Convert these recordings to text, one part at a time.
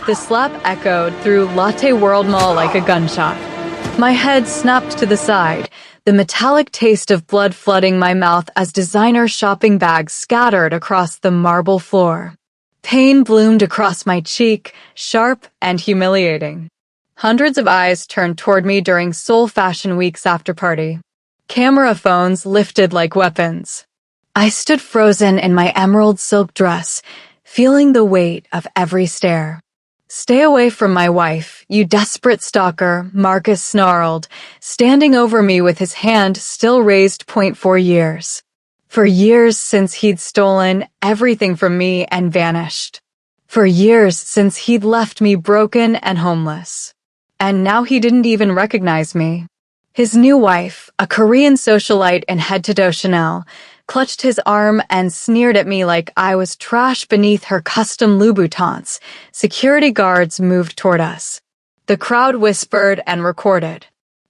The slap echoed through Latte World Mall like a gunshot. My head snapped to the side, the metallic taste of blood flooding my mouth as designer shopping bags scattered across the marble floor. Pain bloomed across my cheek, sharp and humiliating. Hundreds of eyes turned toward me during Seoul Fashion Week's after-party. Camera phones lifted like weapons. I stood frozen in my emerald silk dress, feeling the weight of every stare. "Stay away from my wife, you desperate stalker," Marcus snarled, standing over me with his hand still raised. 4 years. For years since he'd stolen everything from me and vanished. For years since he'd left me broken and homeless. And now he didn't even recognize me. His new wife, a Korean socialite in head-to-toe Chanel, clutched his arm and sneered at me like I was trash beneath her custom Louboutins. Security guards moved toward us. The crowd whispered and recorded.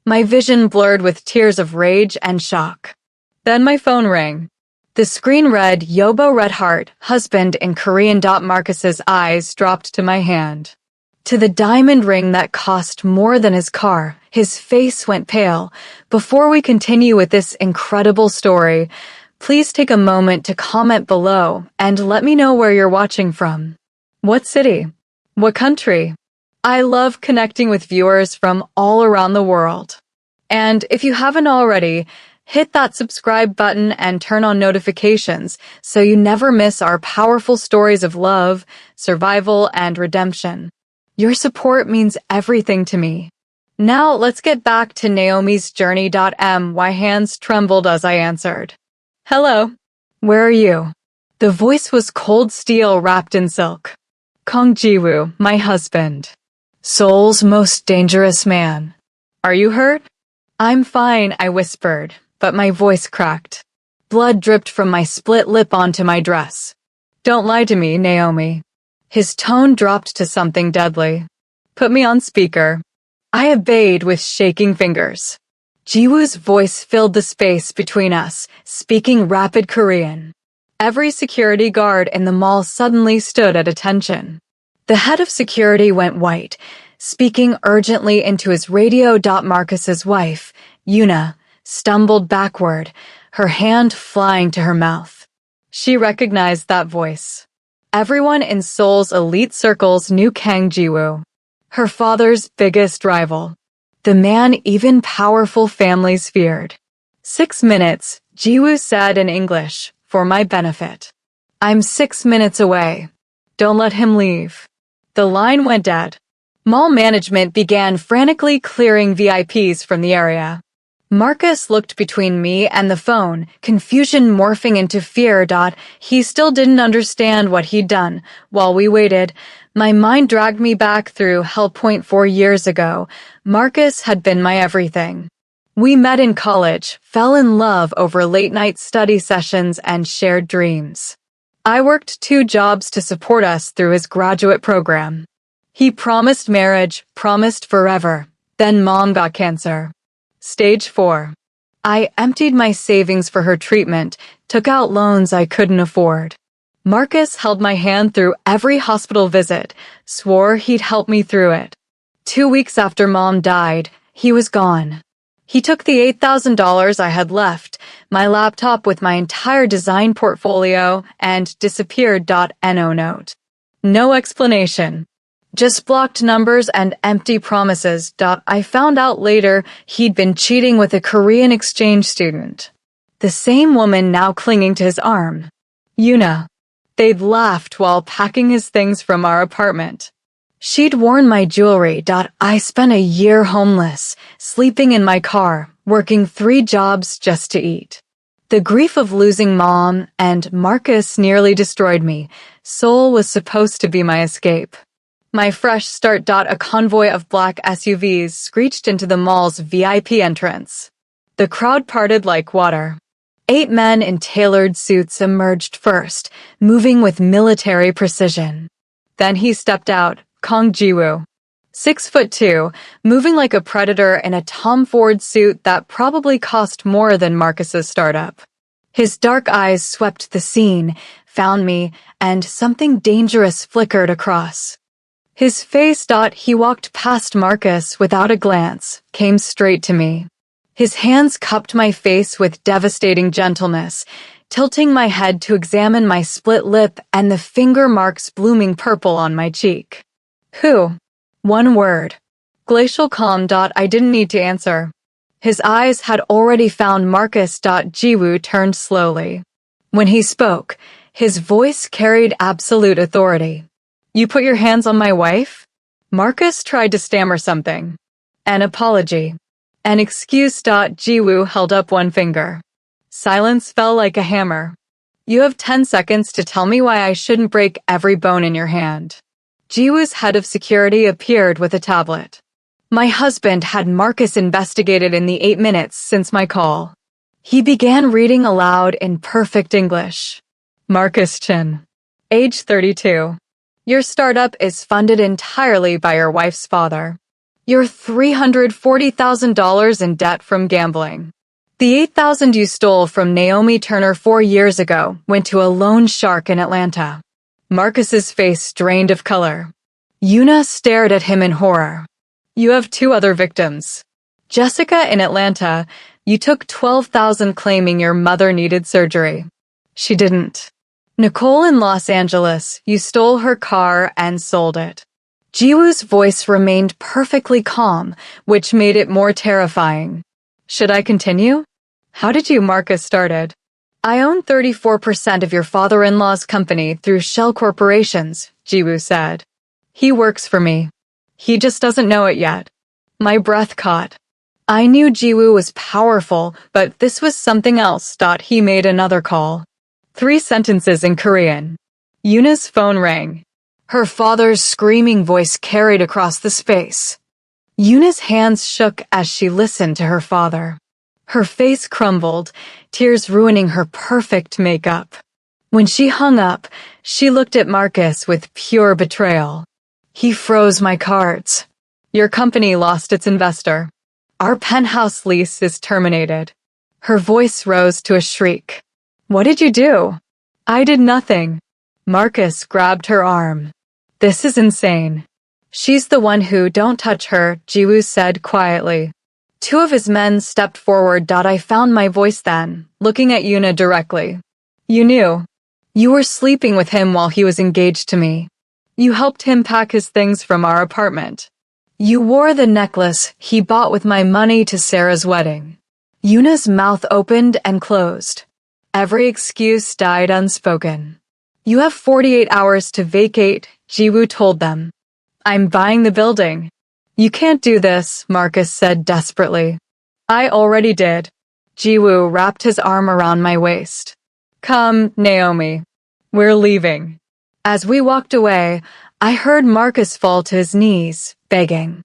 My vision blurred with tears of rage and shock. Then my phone rang. The screen read, "Yobo Red Heart, husband" in Korean. Marcus's eyes dropped to my hand. To the diamond ring that cost more than his car, his face went pale. "Before we continue with this incredible story, please take a moment to comment below and let me know where you're watching from. What city? What country? I love connecting with viewers from all around the world. And if you haven't already, hit that subscribe button and turn on notifications so you never miss our powerful stories of love, survival, and redemption. Your support means everything to me. Now let's get back to Naomi's journey. My hands trembled as I answered. "Hello. Where are you?" The voice was cold steel wrapped in silk. "Kong Ji-woo, my husband. Seoul's most dangerous man. Are you hurt?" "I'm fine," I whispered, but my voice cracked. Blood dripped from my split lip onto my dress. "Don't lie to me, Naomi." His tone dropped to something deadly. "Put me on speaker." I obeyed with shaking fingers. Ji-woo's voice filled the space between us, speaking rapid Korean. Every security guard in the mall suddenly stood at attention. The head of security went white, speaking urgently into his radio. Marcus's wife, Yuna, stumbled backward, her hand flying to her mouth. She recognized that voice. Everyone in Seoul's elite circles knew Kang Ji-woo, her father's biggest rival. The man even powerful families feared. 6 minutes, Ji-woo said in English, for my benefit. "I'm 6 minutes away. Don't let him leave." The line went dead. Mall management began frantically clearing VIPs from the area. Marcus looked between me and the phone, confusion morphing into fear. He still didn't understand what he'd done. While we waited, my mind dragged me back through hell. 4 years ago, Marcus had been my everything. We met in college, fell in love over late-night study sessions and shared dreams. I worked 2 jobs to support us through his graduate program. He promised marriage, promised forever. Then Mom got cancer. Stage 4. I emptied my savings for her treatment, took out loans I couldn't afford. Marcus held my hand through every hospital visit, swore he'd help me through it. 2 weeks after Mom died, he was gone. He took the $8,000 I had left, my laptop with my entire design portfolio, and disappeared. No note. No explanation. Just blocked numbers and empty promises. I found out later he'd been cheating with a Korean exchange student. The same woman now clinging to his arm. Yuna. They'd laughed while packing his things from our apartment. She'd worn my jewelry. I spent a year homeless, sleeping in my car, working 3 jobs just to eat. The grief of losing Mom and Marcus nearly destroyed me. Seoul was supposed to be my escape. My fresh start. A convoy of black SUVs screeched into the mall's VIP entrance. The crowd parted like water. 8 men in tailored suits emerged first, moving with military precision. Then he stepped out, Kang Ji-woo. 6'2", moving like a predator in a Tom Ford suit that probably cost more than Marcus's startup. His dark eyes swept the scene, found me, and something dangerous flickered across. His face. He walked past Marcus without a glance, came straight to me. His hands cupped my face with devastating gentleness, tilting my head to examine my split lip and the finger marks blooming purple on my cheek. Who? One word. Glacial calm. I didn't need to answer. His eyes had already found Marcus. Jiwoo turned slowly. When he spoke, his voice carried absolute authority. You put your hands on my wife? Marcus tried to stammer something. An apology. An excuse. Jiwoo held up one finger. Silence fell like a hammer. You have 10 seconds to tell me why I shouldn't break every bone in your hand. Jiwoo's head of security appeared with a tablet. My husband had Marcus investigated in the 8 minutes since my call. He began reading aloud in perfect English. Marcus Chin. Age 32. Your startup is funded entirely by your wife's father. You're $340,000 in debt from gambling. The $8,000 you stole from Naomi Turner 4 years ago went to a loan shark in Atlanta. Marcus's face drained of color. Yuna stared at him in horror. You have 2 other victims. Jessica in Atlanta, you took $12,000 claiming your mother needed surgery. She didn't. Nicole in Los Angeles, you stole her car and sold it. Jiwoo's voice remained perfectly calm, which made it more terrifying. Should I continue? How did you? Marcus started. I own 34% of your father-in-law's company through shell corporations, Jiwoo said. He works for me. He just doesn't know it yet. My breath caught. I knew Jiwoo was powerful, but this was something else. He made another call. 3 sentences in Korean. Yuna's phone rang. Her father's screaming voice carried across the space. Yuna's hands shook as she listened to her father. Her face crumbled, tears ruining her perfect makeup. When she hung up, she looked at Marcus with pure betrayal. He froze my cards. Your company lost its investor. Our penthouse lease is terminated. Her voice rose to a shriek. What did you do? I did nothing. Marcus grabbed her arm. This is insane. She's the one who, don't touch her, Jiwoo said quietly. 2 of his men stepped forward. I found my voice then, looking at Yuna directly. You knew. You were sleeping with him while he was engaged to me. You helped him pack his things from our apartment. You wore the necklace he bought with my money to Sarah's wedding. Yuna's mouth opened and closed. Every excuse died unspoken. You have 48 hours to vacate, Jiwoo told them. I'm buying the building. You can't do this, Marcus said desperately. I already did. Jiwoo wrapped his arm around my waist. Come, Naomi. We're leaving. As we walked away, I heard Marcus fall to his knees, begging.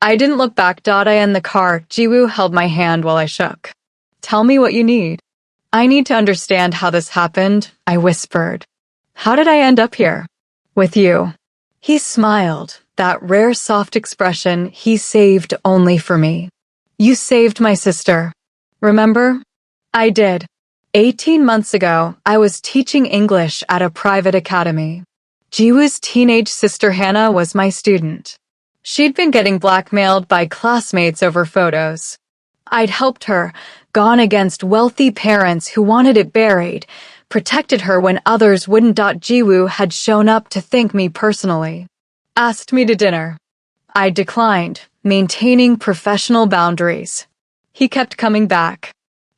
I didn't look back. I in the car. Jiwoo held my hand while I shook. Tell me what you need. I need to understand how this happened, I whispered. How did I end up here? With you. He smiled, that rare soft expression he saved only for me. You saved my sister. Remember? I did. 18 months ago, I was teaching English at a private academy. Jiwoo's teenage sister Hannah was my student. She'd been getting blackmailed by classmates over photos. I'd helped her, gone against wealthy parents who wanted it buried, protected her when others wouldn't. Jiwoo had shown up to thank me personally. Asked me to dinner. I declined, maintaining professional boundaries. He kept coming back.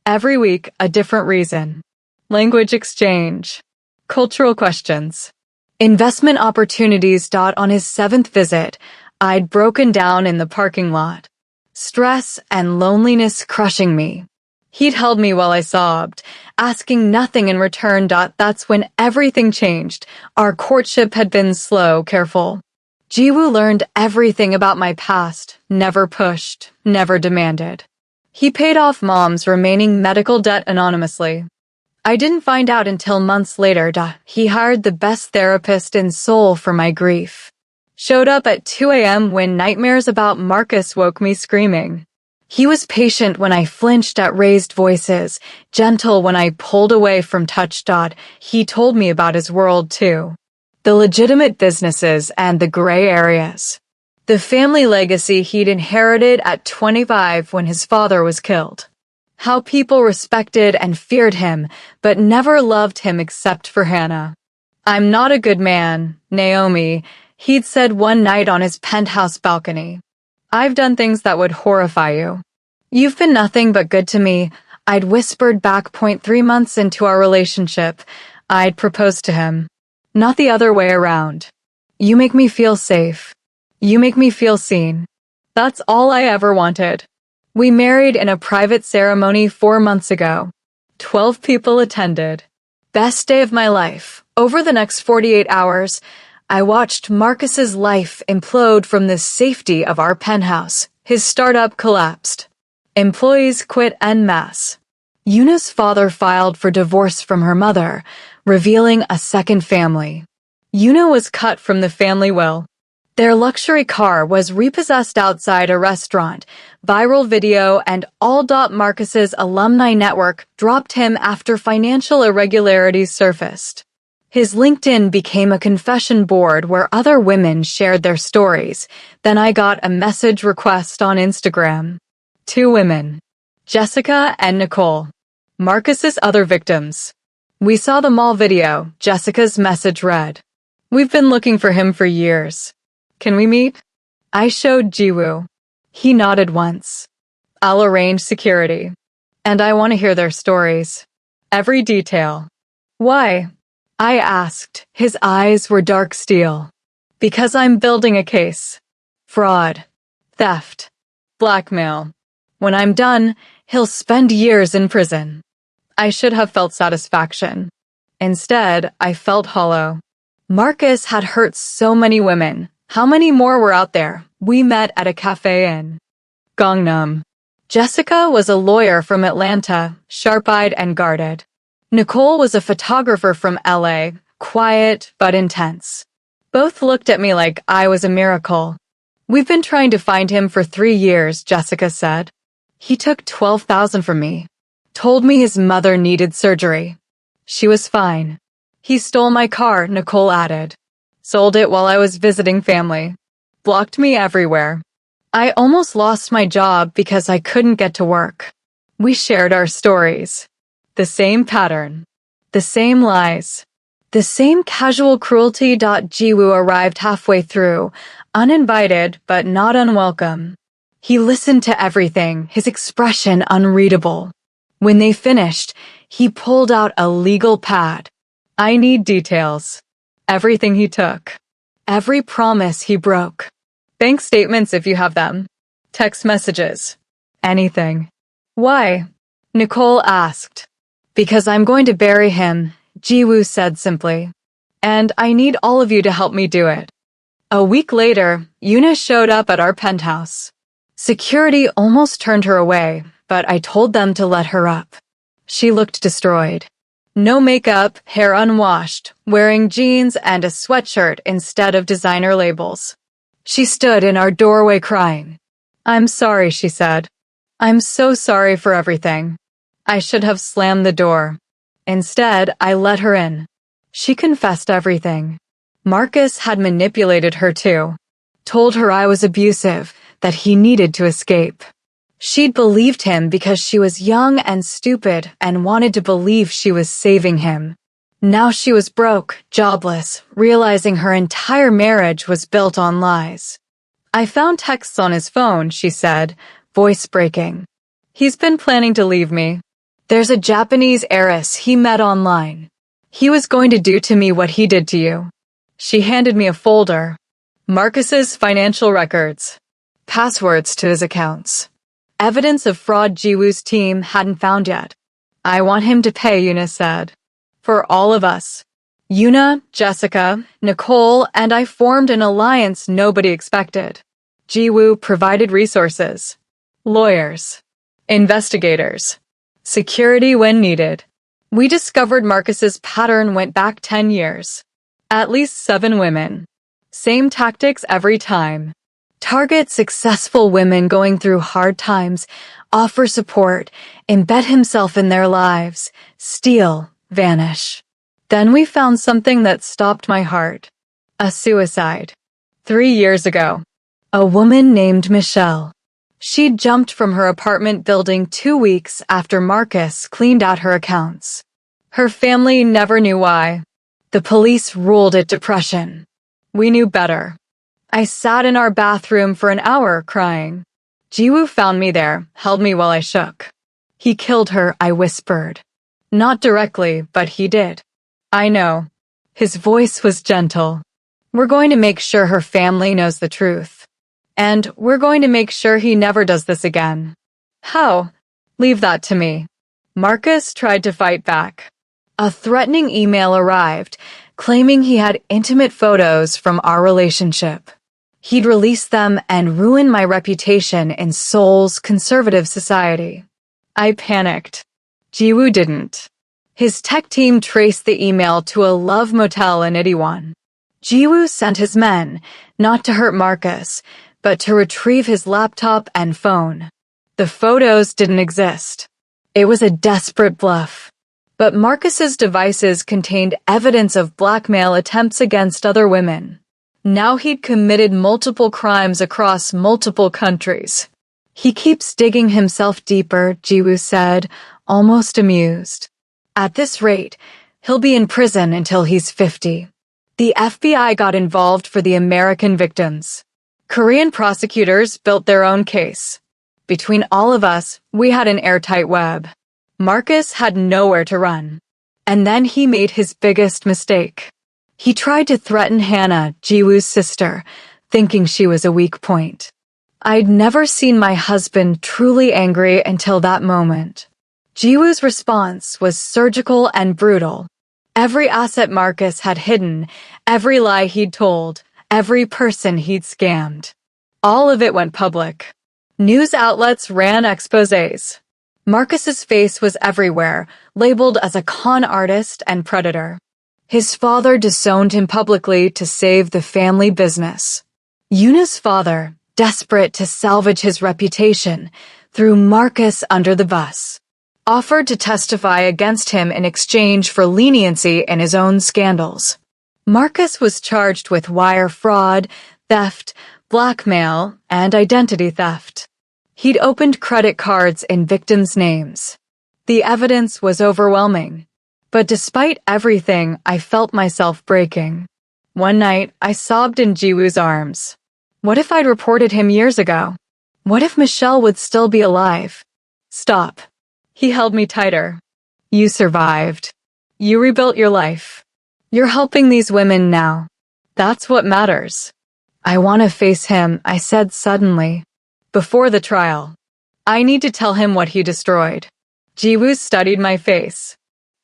Every week, a different reason. Language exchange. Cultural questions. Investment opportunities. On his 7th visit, I'd broken down in the parking lot. Stress and loneliness crushing me. He'd held me while I sobbed, asking nothing in return. That's when everything changed. Our courtship had been slow, careful. Jiwoo learned everything about my past, never pushed, never demanded. He paid off Mom's remaining medical debt anonymously. I didn't find out until months later. He hired the best therapist in Seoul for my grief. Showed up at 2 a.m. when nightmares about Marcus woke me screaming. He was patient when I flinched at raised voices, gentle when I pulled away from touch. He told me about his world too. the legitimate businesses and the gray areas. The family legacy he'd inherited at 25 when his father was killed. How people respected and feared him, but never loved him except for Hannah. "I'm not a good man, Naomi," he'd said one night on his penthouse balcony. "I've done things that would horrify you. You've been nothing but good to me," I'd whispered back. 3 months into our relationship, I'd proposed to him. Not the other way around. "You make me feel safe. You make me feel seen." That's all I ever wanted. We married in a private ceremony 4 months ago. 12 people attended. Best day of my life. Over the next 48 hours, I watched Marcus's life implode from the safety of our penthouse. His startup collapsed. Employees quit en masse. Yuna's father filed for divorce from her mother, revealing a second family. Yuna was cut from the family will. Their luxury car was repossessed outside a restaurant. Viral video and all. Marcus's alumni network dropped him after financial irregularities surfaced. His LinkedIn became a confession board where other women shared their stories. Then I got a message request on Instagram. 2 women. Jessica and Nicole. Marcus's other victims. We saw the mall video. Jessica's message read, "We've been looking for him for years. Can we meet?" I showed Jiwoo. He nodded once. "I'll arrange security. And I want to hear their stories. Every detail." "Why?" I asked. His eyes were dark steel. "Because I'm building a case. Fraud. Theft. Blackmail. When I'm done, he'll spend years in prison." I should have felt satisfaction. Instead, I felt hollow. Marcus had hurt so many women. How many more were out there? We met at a cafe in Gangnam. Jessica was a lawyer from Atlanta, sharp-eyed and guarded. Nicole was a photographer from LA, quiet but intense. Both looked at me like I was a miracle. "We've been trying to find him for 3 years, Jessica said. "He took $12,000 from me. Told me his mother needed surgery. She was fine. He stole my car," Nicole added. "Sold it while I was visiting family. Blocked me everywhere. I almost lost my job because I couldn't get to work." We shared our stories. The same pattern. The same lies. The same casual cruelty. Jiwoo arrived halfway through, uninvited but not unwelcome. He listened to everything, his expression unreadable. When they finished, he pulled out a legal pad. "I need details. Everything he took. Every promise he broke. Bank statements if you have them. Text messages. Anything." "Why?" Nicole asked. "Because I'm going to bury him," Jiwoo said simply. "And I need all of you to help me do it." A week later, Yuna showed up at our penthouse. Security almost turned her away, but I told them to let her up. She looked destroyed. No makeup, hair unwashed, wearing jeans and a sweatshirt instead of designer labels. She stood in our doorway crying. "I'm sorry," she said. "I'm so sorry for everything. I should have slammed the door. Instead, I let her in." She confessed everything. Marcus had manipulated her too. Told her I was abusive, that he needed to escape. She'd believed him because she was young and stupid and wanted to believe she was saving him. Now she was broke, jobless, realizing her entire marriage was built on lies. "I found texts on his phone," she said, voice breaking. "He's been planning to leave me. There's a Japanese heiress he met online. He was going to do to me what he did to you." She handed me a folder. Marcus's financial records. Passwords to his accounts. Evidence of fraud Jiwoo's team hadn't found yet. "I want him to pay," Yuna said. "For all of us." Yuna, Jessica, Nicole, and I formed an alliance nobody expected. Jiwoo provided resources. Lawyers. Investigators. Security when needed. We discovered Marcus's pattern went back 10 years. At least 7 women. Same tactics every time. Target successful women going through hard times, offer support, embed himself in their lives, steal, vanish. Then we found something that stopped my heart. A suicide. 3 years ago. A woman named Michelle. She'd jumped from her apartment building 2 weeks after Marcus cleaned out her accounts. Her family never knew why. The police ruled it depression. We knew better. I sat in our bathroom for an hour crying. Jiwoo found me there, held me while I shook. He killed her, I whispered. Not directly, but he did. I know. His voice was gentle. We're going to make sure her family knows the truth. And we're going to make sure he never does this again. How? Leave that to me. Marcus tried to fight back. A threatening email arrived, claiming he had intimate photos from our relationship. He'd release them and ruin my reputation in Seoul's conservative society. I panicked. Jiwoo didn't. His tech team traced the email to a love motel in Itaewon. Jiwoo sent his men, not to hurt Marcus, but to retrieve his laptop and phone. The photos didn't exist. It was a desperate bluff. But Marcus's devices contained evidence of blackmail attempts against other women. Now he'd committed multiple crimes across multiple countries. He keeps digging himself deeper, Jiwoo said, almost amused. At this rate, he'll be in prison until he's 50. The FBI got involved for the American victims. Korean prosecutors built their own case. Between all of us, we had an airtight web. Marcus had nowhere to run. And then he made his biggest mistake. He tried to threaten Hannah, Jiwoo's sister, thinking she was a weak point. I'd never seen my husband truly angry until that moment. Jiwoo's response was surgical and brutal. Every asset Marcus had hidden, every lie he'd told, every person he'd scammed. All of it went public. News outlets ran exposés. Marcus's face was everywhere, labeled as a con artist and predator. His father disowned him publicly to save the family business. Yuna's father, desperate to salvage his reputation, threw Marcus under the bus. Offered to testify against him in exchange for leniency in his own scandals. Marcus was charged with wire fraud, theft, blackmail, and identity theft. He'd opened credit cards in victims' names. The evidence was overwhelming. But despite everything, I felt myself breaking. One night, I sobbed in Jiwoo's arms. What if I'd reported him years ago? What if Michelle would still be alive? Stop. He held me tighter. You survived. You rebuilt your life. You're helping these women now. That's what matters. I want to face him, I said suddenly. Before the trial. I need to tell him what he destroyed. Jiwoo studied my face.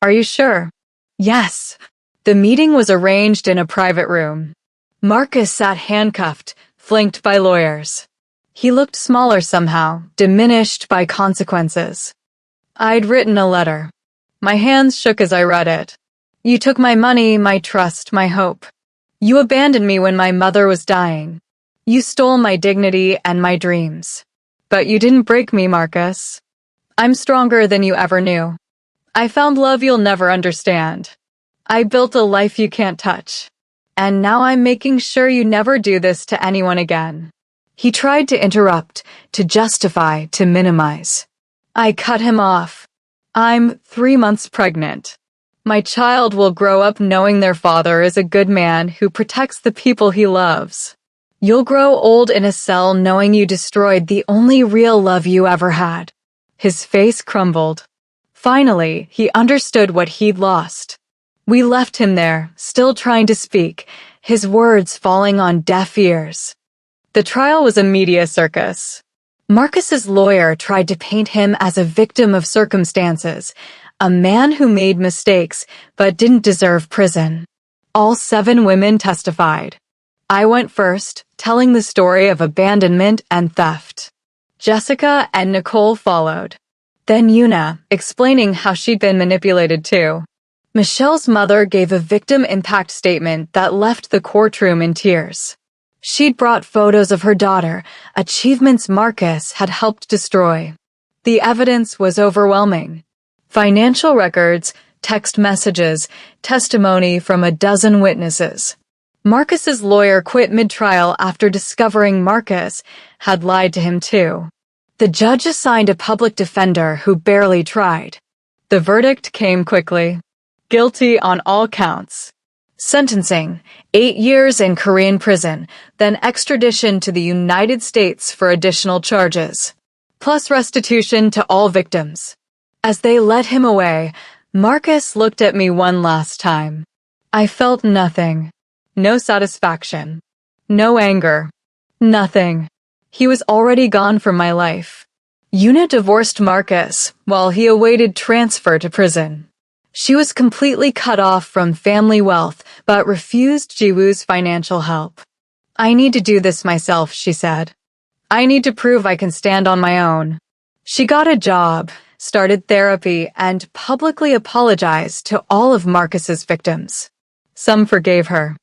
Are you sure? Yes. The meeting was arranged in a private room. Marcus sat handcuffed, flanked by lawyers. He looked smaller somehow, diminished by consequences. I'd written a letter. My hands shook as I read it. You took my money, my trust, my hope. You abandoned me when my mother was dying. You stole my dignity and my dreams. But you didn't break me, Marcus. I'm stronger than you ever knew. I found love you'll never understand. I built a life you can't touch. And now I'm making sure you never do this to anyone again. He tried to interrupt, to justify, to minimize. I cut him off. I'm 3 months pregnant. My child will grow up knowing their father is a good man who protects the people he loves. You'll grow old in a cell knowing you destroyed the only real love you ever had. His face crumbled. Finally, he understood what he'd lost. We left him there, still trying to speak, his words falling on deaf ears. The trial was a media circus. Marcus's lawyer tried to paint him as a victim of circumstances, a man who made mistakes but didn't deserve prison. All 7 women testified. I went first, telling the story of abandonment and theft. Jessica and Nicole followed. Then Yuna, explaining how she'd been manipulated too. Michelle's mother gave a victim impact statement that left the courtroom in tears. She'd brought photos of her daughter, achievements Marcus had helped destroy. The evidence was overwhelming. Financial records, text messages, testimony from a dozen witnesses. Marcus's lawyer quit mid-trial after discovering Marcus had lied to him too. The judge assigned a public defender who barely tried. The verdict came quickly. Guilty on all counts. Sentencing, 8 years in Korean prison, then extradition to the United States for additional charges, plus restitution to all victims. As they led him away, Marcus looked at me one last time. I felt nothing. No satisfaction. No anger. Nothing. He was already gone from my life. Yuna divorced Marcus while he awaited transfer to prison. She was completely cut off from family wealth, but refused Jiwoo's financial help. I need to do this myself, she said. I need to prove I can stand on my own. She got a job, started therapy, and publicly apologized to all of Marcus's victims. Some forgave her.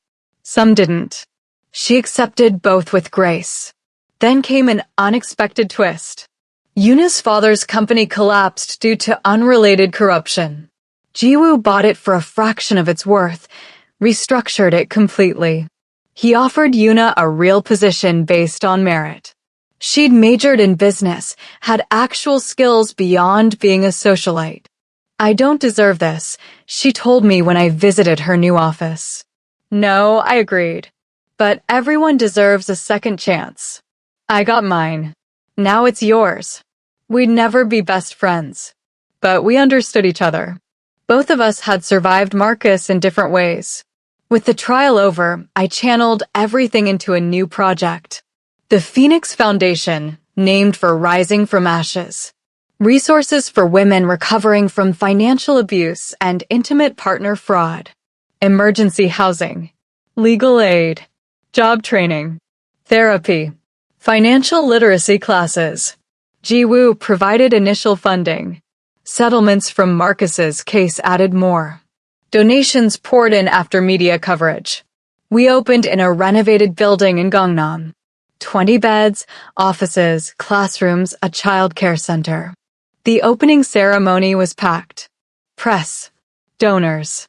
Some didn't. She accepted both with grace. Then came an unexpected twist. Yuna's father's company collapsed due to unrelated corruption. Jiwoo bought it for a fraction of its worth, restructured it completely. He offered Yuna a real position based on merit. She'd majored in business, had actual skills beyond being a socialite. I don't deserve this, she told me when I visited her new office. No, I agreed. But everyone deserves a second chance. I got mine. Now it's yours. We'd never be best friends. But we understood each other. Both of us had survived Marcus in different ways. With the trial over, I channeled everything into a new project. The Phoenix Foundation, named for Rising from Ashes. Resources for women recovering from financial abuse and intimate partner fraud. Emergency housing. Legal aid. Job training. Therapy. Financial literacy classes. Jiwoo provided initial funding. Settlements from Marcus's case added more. Donations poured in after media coverage. We opened in a renovated building in Gangnam. 20 beds, offices, classrooms, a child care center. The opening ceremony was packed. Press. Donors.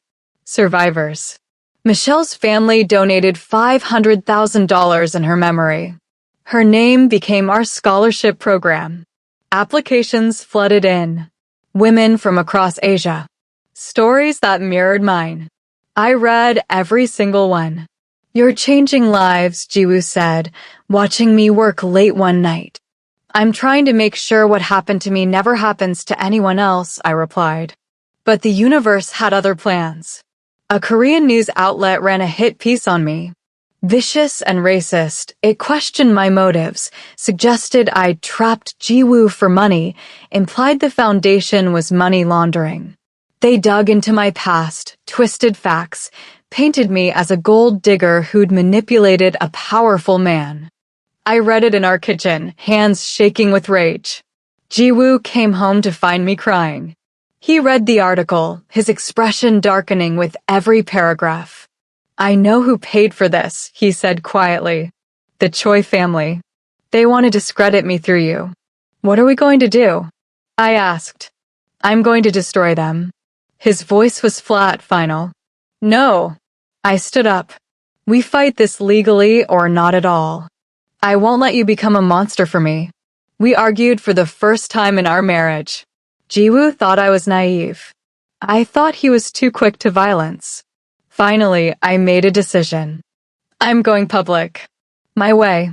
Survivors. Michelle's family donated $500,000 in her memory. Her name became our scholarship program. Applications flooded in. Women from across Asia. Stories that mirrored mine. I read every single one. You're changing lives, Jiwoo said, watching me work late one night. I'm trying to make sure what happened to me never happens to anyone else, I replied. But the universe had other plans. A Korean news outlet ran a hit piece on me. Vicious and racist, it questioned my motives, suggested I trapped Jiwoo for money, implied the foundation was money laundering. They dug into my past, twisted facts, painted me as a gold digger who'd manipulated a powerful man. I read it in our kitchen, hands shaking with rage. Jiwoo came home to find me crying. He read the article, his expression darkening with every paragraph. I know who paid for this, he said quietly. The Choi family. They want to discredit me through you. What are we going to do? I asked. I'm going to destroy them. His voice was flat, final. No. I stood up. We fight this legally or not at all. I won't let you become a monster for me. We argued for the first time in our marriage. Jiwoo thought I was naive. I thought he was too quick to violence. Finally, I made a decision. I'm going public. My way.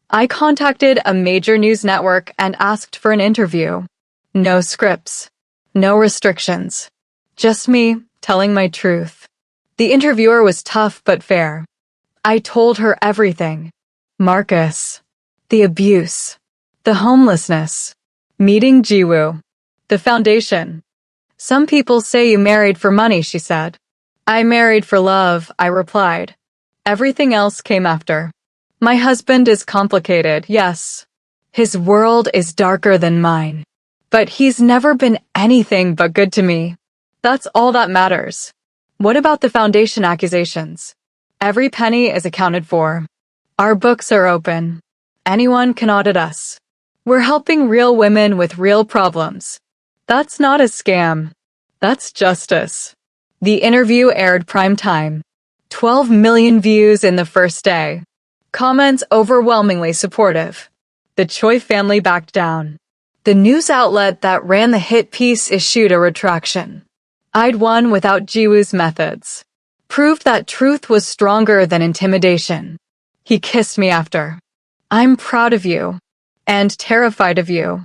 I contacted a major news network and asked for an interview. No scripts. No restrictions. Just me telling my truth. The interviewer was tough but fair. I told her everything. Marcus. The abuse. The homelessness. Meeting Jiwoo. The foundation. Some people say you married for money, she said. I married for love, I replied. Everything else came after. My husband is complicated, yes. His world is darker than mine. But he's never been anything but good to me. That's all that matters. What about the foundation accusations? Every penny is accounted for. Our books are open. Anyone can audit us. We're helping real women with real problems. That's not a scam. That's justice. The interview aired prime time. 12 million views in the first day. Comments overwhelmingly supportive. The Choi family backed down. The news outlet that ran the hit piece issued a retraction. I'd won without Jiwoo's methods. Proved that truth was stronger than intimidation. He kissed me after. I'm proud of you. And terrified of you.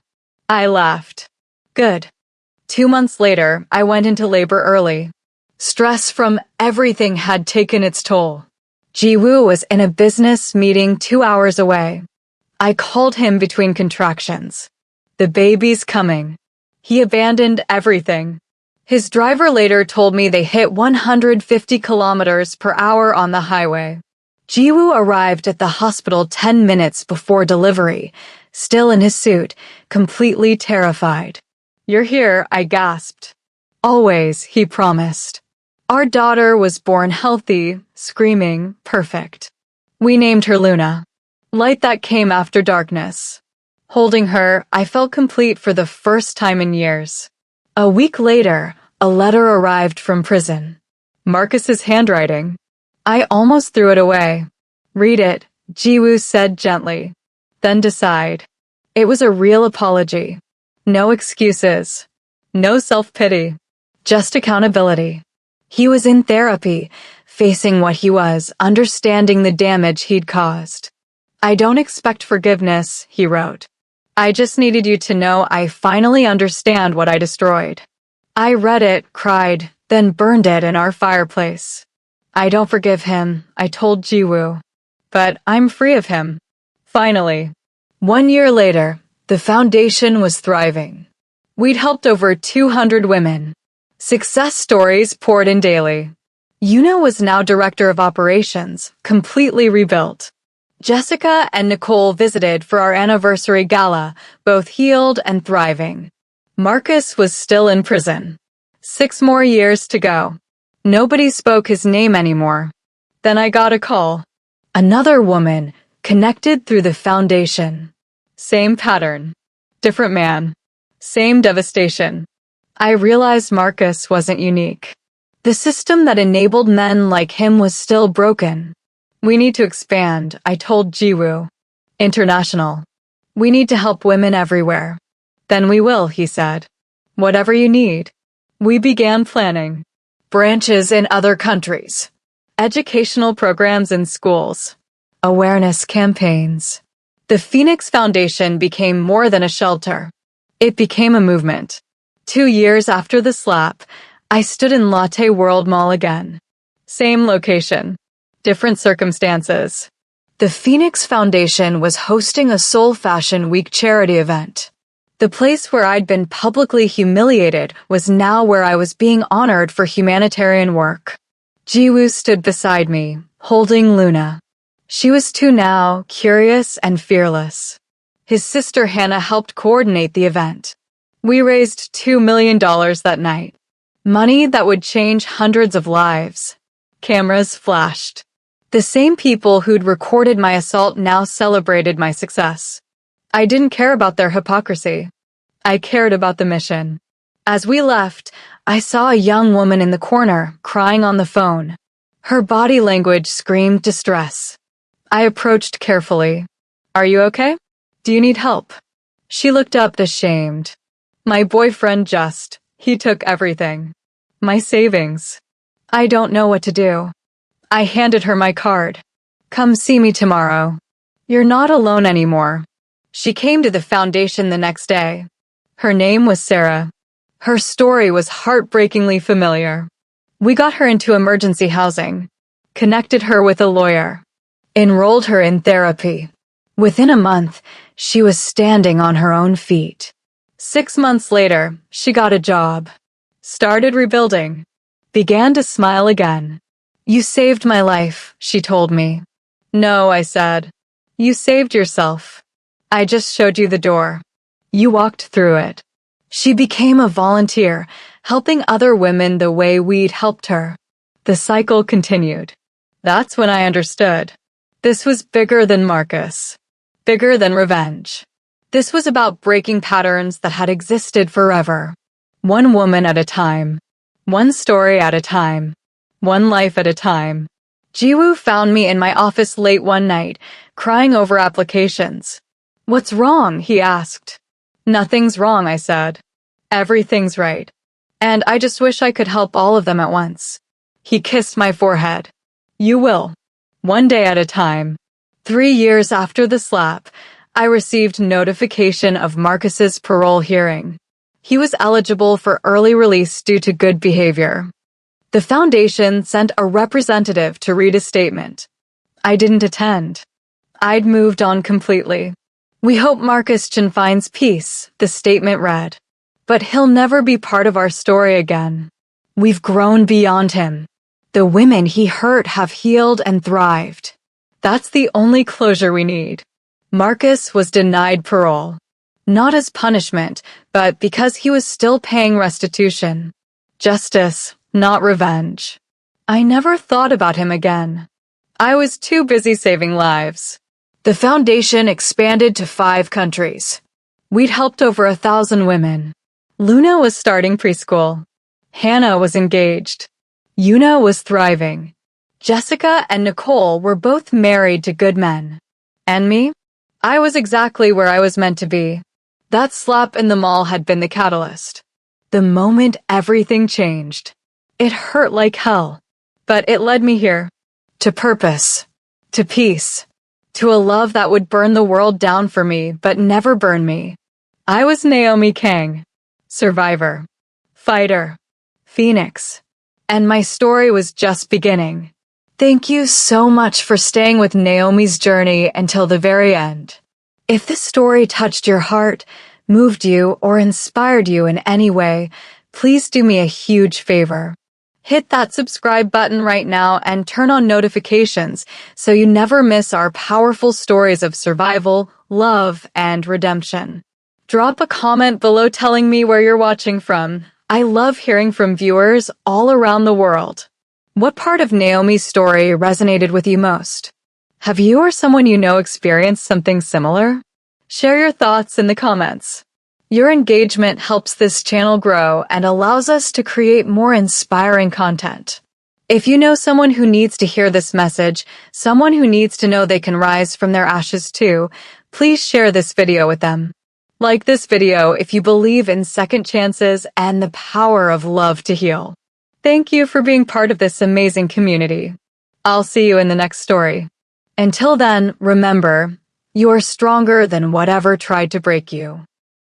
I laughed. Good. 2 months later, I went into labor early. Stress from everything had taken its toll. Jiwoo was in a business meeting 2 hours away. I called him between contractions. The baby's coming. He abandoned everything. His driver later told me they hit 150 kilometers per hour on the highway. Jiwoo arrived at the hospital 10 minutes before delivery, still in his suit, completely terrified. You're here, I gasped. Always, he promised. Our daughter was born healthy, screaming, perfect. We named her Luna. Light that came after darkness. Holding her, I felt complete for the first time in years. A week later, a letter arrived from prison. Marcus's handwriting. I almost threw it away. Read it, Jiwoo said gently. Then decide. It was a real apology. No excuses. No self-pity. Just accountability. He was in therapy, facing what he was, understanding the damage he'd caused. I don't expect forgiveness, he wrote. I just needed you to know I finally understand what I destroyed. I read it, cried, then burned it in our fireplace. I don't forgive him, I told Jiwoo. But I'm free of him. Finally. 1 year later, the foundation was thriving. We'd helped over 200 women. Success stories poured in daily. Yuna was now director of operations, completely rebuilt. Jessica and Nicole visited for our anniversary gala, both healed and thriving. Marcus was still in prison. 6 more years to go. Nobody spoke his name anymore. Then I got a call. Another woman, connected through the foundation. Same pattern. Different man. Same devastation. I realized Marcus wasn't unique. The system that enabled men like him was still broken. We need to expand, I told Jiwoo. International. We need to help women everywhere. Then we will, he said. Whatever you need. We began planning. Branches in other countries. Educational programs in schools. Awareness campaigns. The Phoenix Foundation became more than a shelter. It became a movement. 2 years after the slap, I stood in Lotte World Mall again. Same location. Different circumstances. The Phoenix Foundation was hosting a Seoul Fashion Week charity event. The place where I'd been publicly humiliated was now where I was being honored for humanitarian work. Jiwoo stood beside me, holding Luna. She was 2 now, curious and fearless. His sister Hannah helped coordinate the event. We raised $2 million that night. Money that would change hundreds of lives. Cameras flashed. The same people who'd recorded my assault now celebrated my success. I didn't care about their hypocrisy. I cared about the mission. As we left, I saw a young woman in the corner, crying on the phone. Her body language screamed distress. I approached carefully. Are you okay? Do you need help? She looked up ashamed. My boyfriend he took everything. My savings. I don't know what to do. I handed her my card. Come see me tomorrow. You're not alone anymore. She came to the foundation the next day. Her name was Sarah. Her story was heartbreakingly familiar. We got her into emergency housing, connected her with a lawyer, enrolled her in therapy. Within a month, she was standing on her own feet. 6 months later, she got a job, started rebuilding, began to smile again. You saved my life, she told me. No, I said. You saved yourself. I just showed you the door. You walked through it. She became a volunteer, helping other women the way we'd helped her. The cycle continued. That's when I understood. This was bigger than Marcus. Bigger than revenge. This was about breaking patterns that had existed forever. One woman at a time. One story at a time. One life at a time. Jiwoo found me in my office late one night, crying over applications. "What's wrong?" he asked. "Nothing's wrong," I said. "Everything's right. And I just wish I could help all of them at once." He kissed my forehead. "You will. One day at a time." 3 years after the slap, I received notification of Marcus's parole hearing. He was eligible for early release due to good behavior. The foundation sent a representative to read a statement. I didn't attend. I'd moved on completely. "We hope Marcus Chin finds peace," the statement read. "But he'll never be part of our story again. We've grown beyond him. The women he hurt have healed and thrived. That's the only closure we need." Marcus was denied parole. Not as punishment, but because he was still paying restitution. Justice, not revenge. I never thought about him again. I was too busy saving lives. The foundation expanded to 5 countries. We'd helped over 1,000 women. Luna was starting preschool. Hannah was engaged. Yuna was thriving. Jessica and Nicole were both married to good men. And me? I was exactly where I was meant to be. That slap in the mall had been the catalyst. The moment everything changed. It hurt like hell, but it led me here. To purpose. To peace. To a love that would burn the world down for me, but never burn me. I was Naomi Kang. Survivor. Fighter. Phoenix. And my story was just beginning. Thank you so much for staying with Naomi's journey until the very end. If this story touched your heart, moved you, or inspired you in any way, please do me a huge favor. Hit that subscribe button right now and turn on notifications so you never miss our powerful stories of survival, love, and redemption. Drop a comment below telling me where you're watching from. I love hearing from viewers all around the world. What part of Naomi's story resonated with you most? Have you or someone you know experienced something similar? Share your thoughts in the comments. Your engagement helps this channel grow and allows us to create more inspiring content. If you know someone who needs to hear this message, someone who needs to know they can rise from their ashes too, please share this video with them. Like this video if you believe in second chances and the power of love to heal. Thank you for being part of this amazing community. I'll see you in the next story. Until then, remember, you are stronger than whatever tried to break you.